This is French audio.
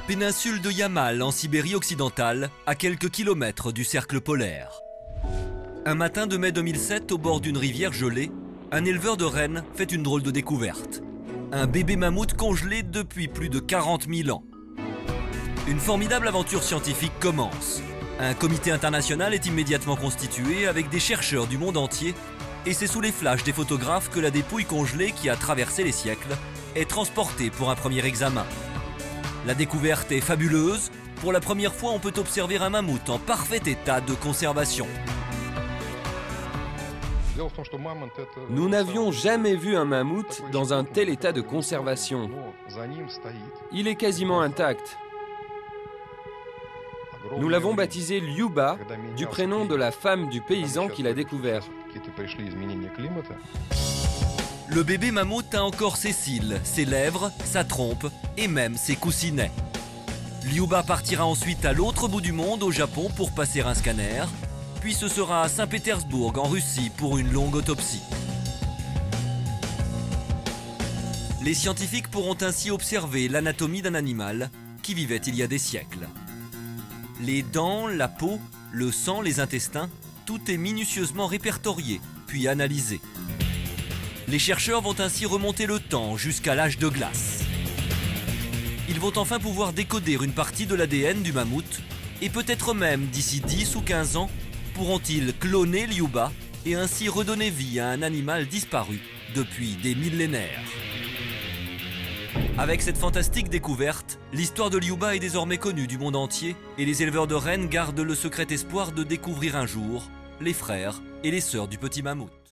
Péninsule de Yamal en Sibérie occidentale, à quelques kilomètres du cercle polaire. Un matin de mai 2007, au bord d'une rivière gelée, un éleveur de rennes fait une drôle de découverte. Un bébé mammouth congelé depuis plus de 40 000 ans. Une formidable aventure scientifique commence. Un comité international est immédiatement constitué avec des chercheurs du monde entier et c'est sous les flashs des photographes que la dépouille congelée qui a traversé les siècles est transportée pour un premier examen. La découverte est fabuleuse. Pour la première fois, on peut observer un mammouth en parfait état de conservation. Nous n'avions jamais vu un mammouth dans un tel état de conservation. Il est quasiment intact. Nous l'avons baptisé Lyuba, du prénom de la femme du paysan qui l'a découvert. Le bébé mammouth a encore ses cils, ses lèvres, sa trompe et même ses coussinets. Lyuba partira ensuite à l'autre bout du monde, au Japon, pour passer un scanner. Puis ce sera à Saint-Pétersbourg, en Russie, pour une longue autopsie. Les scientifiques pourront ainsi observer l'anatomie d'un animal qui vivait il y a des siècles. Les dents, la peau, le sang, les intestins, tout est minutieusement répertorié, puis analysé. Les chercheurs vont ainsi remonter le temps jusqu'à l'âge de glace. Ils vont enfin pouvoir décoder une partie de l'ADN du mammouth et peut-être même d'ici 10 ou 15 ans, pourront-ils cloner Lyuba et ainsi redonner vie à un animal disparu depuis des millénaires. Avec cette fantastique découverte, l'histoire de Lyuba est désormais connue du monde entier et les éleveurs de rennes gardent le secret espoir de découvrir un jour les frères et les sœurs du petit mammouth.